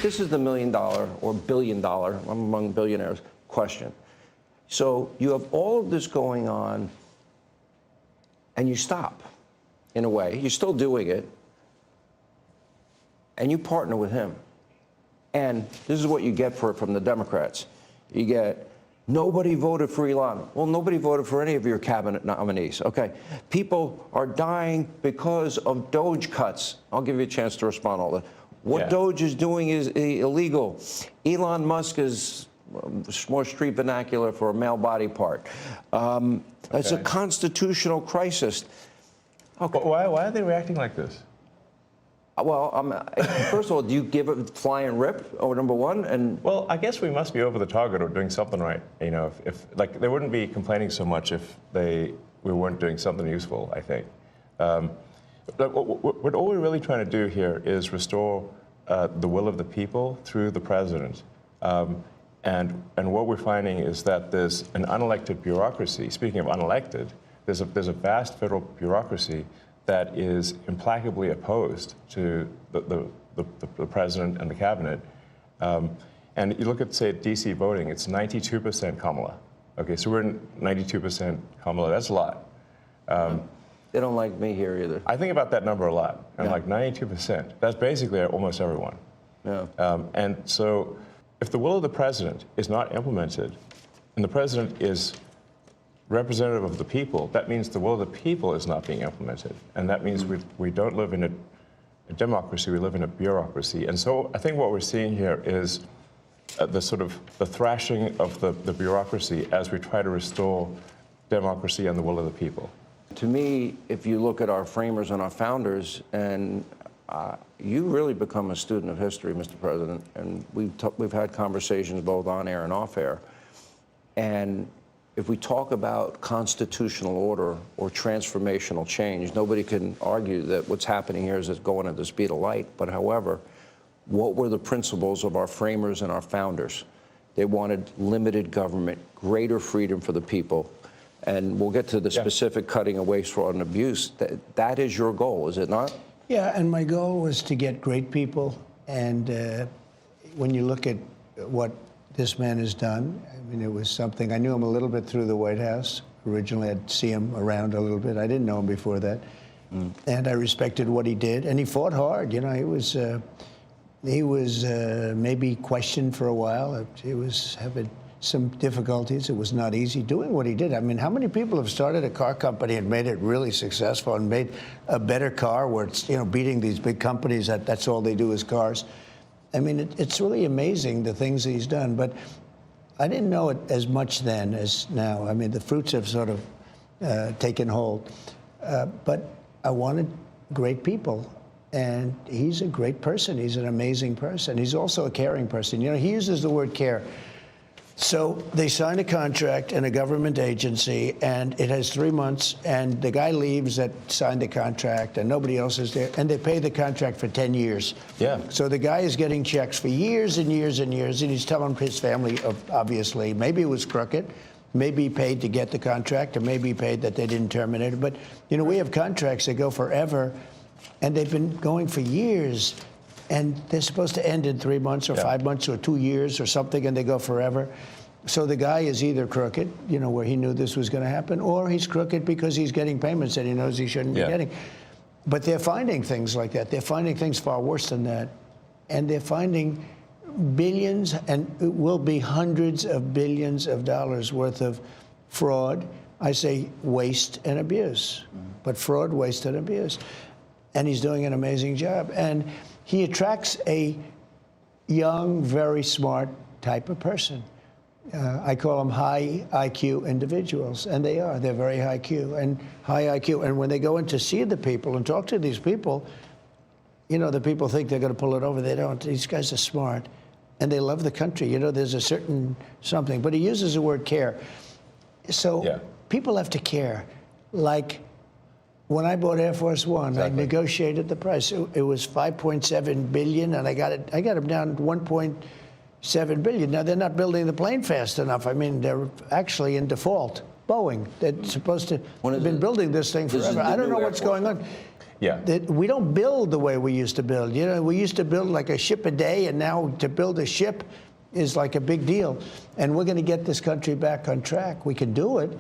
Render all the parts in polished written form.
this is the $1 million or $1 billion, I'm among billionaires, question. So you have all of this going on, and you stop, in a way. You're still doing it, and you partner with him. And this is what you get from the Democrats. You get, nobody voted for Elon. Well, nobody voted for any of your cabinet nominees. Okay, people are dying because of Doge cuts. I'll give you a chance to respond to all that. What Doge is doing is illegal. Elon Musk is more street vernacular for a male body part. It's a constitutional crisis. Okay. Why are they reacting like this? Well, first of all, do you give it fly and rip, or number one? And well, I guess we must be over the target or doing something right. You know, if like they wouldn't be complaining so much if we weren't doing something useful, I think. What all we're really trying to do here is restore the will of the people through the president. And what we're finding is that there's an unelected bureaucracy. Speaking of unelected, there's a vast federal bureaucracy that is implacably opposed to the president and the cabinet. And you look at, say, D.C. voting, it's 92% Kamala. Okay, so we're 92% Kamala. That's a lot. They don't like me here either. I think about that number a lot. I'm like 92%. That's basically almost everyone. Yeah. And so if the will of the president is not implemented, and the president is representative of the people, that means the will of the people is not being implemented. And that means we don't live in a democracy, we live in a bureaucracy. And so I think what we're seeing here is the thrashing of the bureaucracy as we try to restore democracy and the will of the people. To me, if you look at our framers and our founders, and you really become a student of history, Mr. President, and we've had conversations both on air and off air. And if we talk about constitutional order or transformational change, nobody can argue that what's happening here is it's going at the speed of light. But however, what were the principles of our framers and our founders? They wanted limited government, greater freedom for the people. And we'll get to the specific cutting of waste, fraud, and abuse. That is your goal, is it not? Yeah, and my goal was to get great people. And when you look at what this man has done, I mean, it was something. I knew him a little bit through the White House. Originally, I'd see him around a little bit. I didn't know him before that. And I respected what he did. And he fought hard. You know, he was maybe questioned for a while. He was having some difficulties. It was not easy doing what he did. I mean, how many people have started a car company and made it really successful and made a better car where it's, you know, beating these big companies that's all they do is cars? I mean, it's really amazing the things that he's done. But I didn't know it as much then as now. I mean, the fruits have sort of taken hold. But I wanted great people. And he's a great person. He's an amazing person. He's also a caring person. You know, he uses the word care. So they signed a contract in a government agency, and it has 3 months, and the guy leaves that signed the contract, and nobody else is there, and they pay the contract for 10 years. Yeah. So the guy is getting checks for years and years and years, and he's telling his family, obviously, maybe it was crooked, maybe he paid to get the contract, or maybe he paid that they didn't terminate it. But, you know, we have contracts that go forever, and they've been going for years. And they're supposed to end in 3 months or 5 months or 2 years or something, and they go forever. So the guy is either crooked, you know, where he knew this was going to happen, or he's crooked because he's getting payments that he knows he shouldn't be getting. But they're finding things like that. They're finding things far worse than that. And they're finding billions, and it will be hundreds of billions of dollars worth of fraud. I say waste and abuse, but fraud, waste, and abuse. And he's doing an amazing job. And he attracts a young, very smart type of person. I call them high IQ individuals, and they are. They're very high IQ and high IQ. And when they go in to see the people and talk to these people, you know, the people think they're going to pull it over. They don't. These guys are smart, and they love the country. You know, there's a certain something. But he uses the word care. So people have to care. Like, when I bought Air Force One, I negotiated the price. It was $5.7 billion, and I got them down to $1.7 billion. Now, they're not building the plane fast enough. I mean, they're actually in default. Boeing, that's supposed to have been building this thing This is forever. the I don't know new Air what's Force going on. Yeah. That we don't build the way we used to build. You know, we used to build like a ship a day, and now to build a ship is like a big deal. And we're going to get this country back on track. We can do it,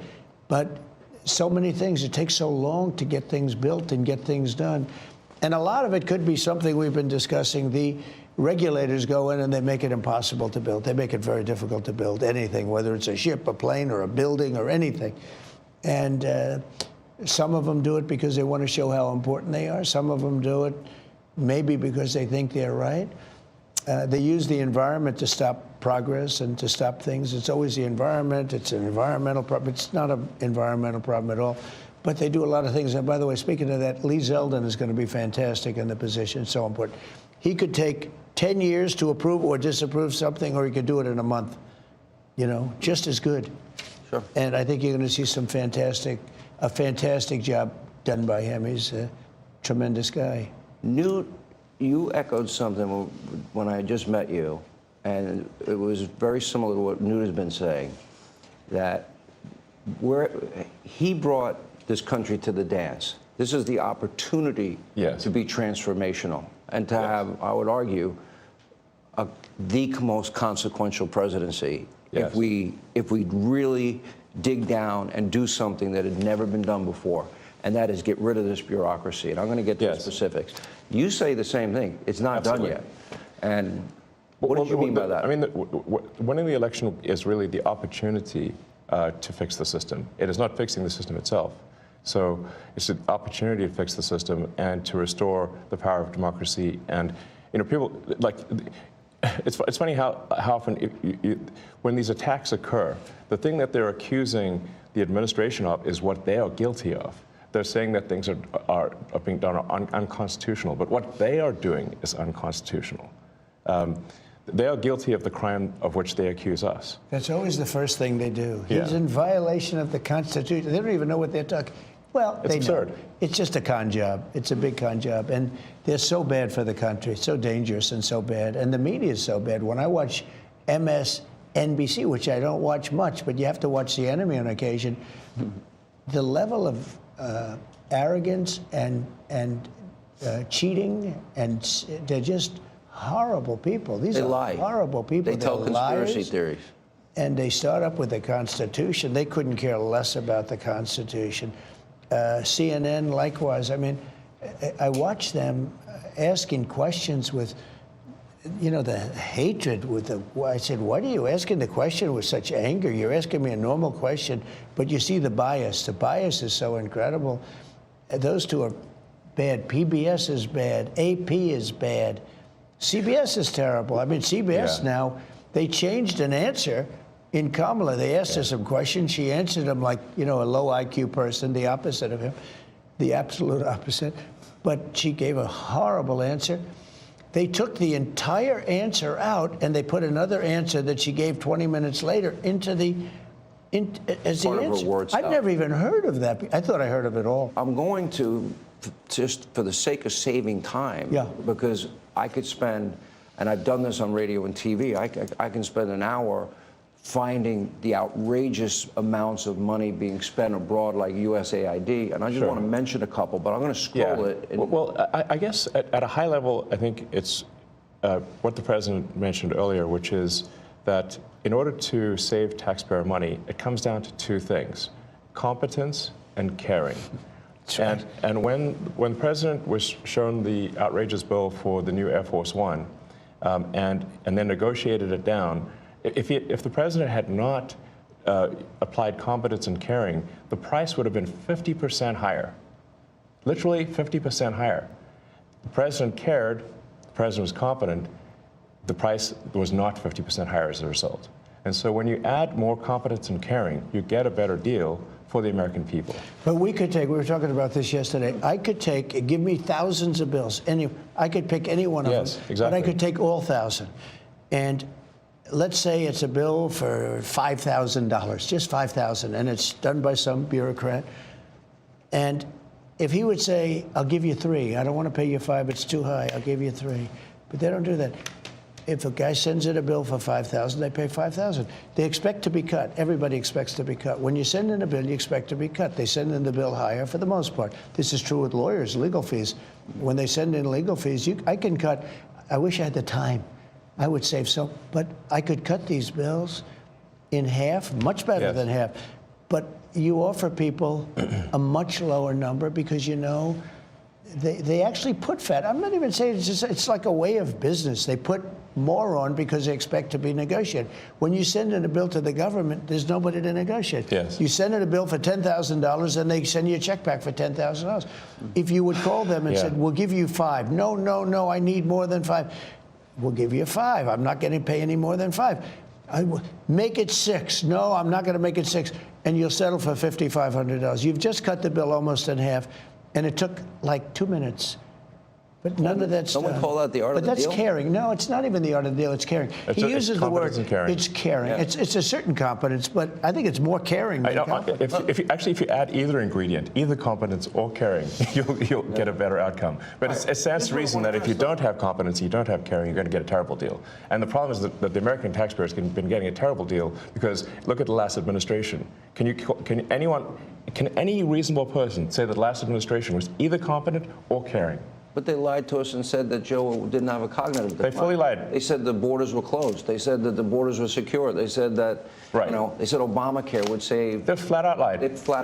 but so many things. It takes so long to get things built and get things done. And a lot of it could be something we've been discussing. The regulators go in and they make it impossible to build. They make it very difficult to build anything, whether it's a ship, a plane, or a building, or anything. And some of them do it because they want to show how important they are. Some of them do it maybe because they think they're right. They use the environment to stop progress and to stop things. It's always the environment. It's an environmental problem. It's not an environmental problem at all. But they do a lot of things. And by the way, speaking of that, Lee Zeldin is going to be fantastic in the position. It's so important. He could take 10 years to approve or disapprove something, or he could do it in a month. You know, just as good. Sure. And I think you're going to see a fantastic job done by him. He's a tremendous guy. Newt, you echoed something when I just met you, and it was very similar to what Newt has been saying, that he brought this country to the dance. This is the opportunity to be transformational and to have, I would argue, the most consequential presidency if we really dig down and do something that had never been done before, and that is get rid of this bureaucracy. And I'm going to get to the specifics. You say the same thing. It's not done yet. And what do you mean by that? I mean, winning the election is really the opportunity to fix the system. It is not fixing the system itself. So it's an opportunity to fix the system and to restore the power of democracy. And you know, people like. It's funny how often when these attacks occur, the thing that they're accusing the administration of is what they are guilty of. They're saying that things are being done unconstitutional, but what they are doing is unconstitutional. They are guilty of the crime of which they accuse us. That's always the first thing they do. Yeah. He's in violation of the Constitution. They don't even know what they're talking. Well, It's they absurd. know. It's just a con job. It's a big con job. And they're so bad for the country, so dangerous and so bad. And the media is so bad. When I watch MSNBC, which I don't watch much, but you have to watch the enemy on occasion, the level of arrogance and cheating, and they're just horrible people. These are lie. horrible people. They tell They're conspiracy liars. theories. And they start up with the Constitution. They couldn't care less about the Constitution. CNN, likewise. I mean, I watch them asking questions with, you know, the hatred with the. I said, "Why are you asking the question with such anger? You're asking me a normal question, but you see the bias. The bias is so incredible. Those two are bad. PBS is bad. AP is bad. CBS is terrible. I mean, CBS now, they changed an answer in Kamala. They asked her some questions. She answered them like, you know, a low IQ person, the opposite of him, the absolute opposite. But she gave a horrible answer. They took the entire answer out and they put another answer that she gave 20 minutes later into as the Part of her answer. word I've salad. never even heard of that. I thought I heard of it all. I'm going to, just for the sake of saving time, because I could spend, and I've done this on radio and TV, I can spend an hour finding the outrageous amounts of money being spent abroad, like USAID, and I just want to mention a couple, but I'm going to scroll it. Well, I guess at a high level, I think it's what the president mentioned earlier, which is that in order to save taxpayer money, it comes down to two things: competence and caring. Right. And when the president was shown the outrageous bill for the new Air Force One, and then negotiated it down, if the president had not applied competence and caring, the price would have been 50% higher, literally 50% higher. The president cared, the president was competent, the price was not 50% higher as a result. And so when you add more competence and caring, you get a better deal for the American people. But we were talking about this yesterday. I could give me thousands of bills. I could pick any one of them. Exactly. But I could take all 1,000. And let's say it's a bill for $5,000, just $5,000, and it's done by some bureaucrat. And if he would say, I'll give you 3, I don't want to pay you 5, it's too high, I'll give you 3. But they don't do that. If a guy sends in a bill for $5,000, they pay $5,000. They expect to be cut. Everybody expects to be cut. When you send in a bill, you expect to be cut. They send in the bill higher for the most part. This is true with lawyers, legal fees. When they send in legal fees, I can cut. I wish I had the time. I would save so, but I could cut these bills in half, much better Yes. than half. But you offer people a much lower number because you know they actually put fat. I'm not even saying it's like a way of business. They put more on because they expect to be negotiated. When you send in a bill to the government, there's nobody to negotiate. Yes. You send in a bill for $10,000 and they send you a check back for $10,000. If you would call them and said, we'll give you 5. No, no, no, I need more than 5. We'll give you 5. I'm not going to pay any more than 5. Make it 6. No, I'm not going to make it 6. And you'll settle for $5,500. You've just cut the bill almost in half, and it took like 2 minutes. But none of that's Don't we done. call that the art of the But deal? that's caring. No, it's not even the art of the deal. It's caring. It's He uses the word. competence and caring. It's caring. Yeah. It's a certain competence, but I think it's more caring than competence. If you add either ingredient, either competence or caring, you'll get a better outcome. But it stands to reason that if you don't have competence, you don't have caring, you're going to get a terrible deal. And the problem is that the American taxpayers have been getting a terrible deal because look at the last administration. Can any reasonable person say that the last administration was either competent or caring? But they lied to us and said that Joe didn't have a cognitive decline. They fully lied. They said the borders were closed. They said that the borders were secure. They said that, Right. they said Obamacare would save. They flat out lied. It flat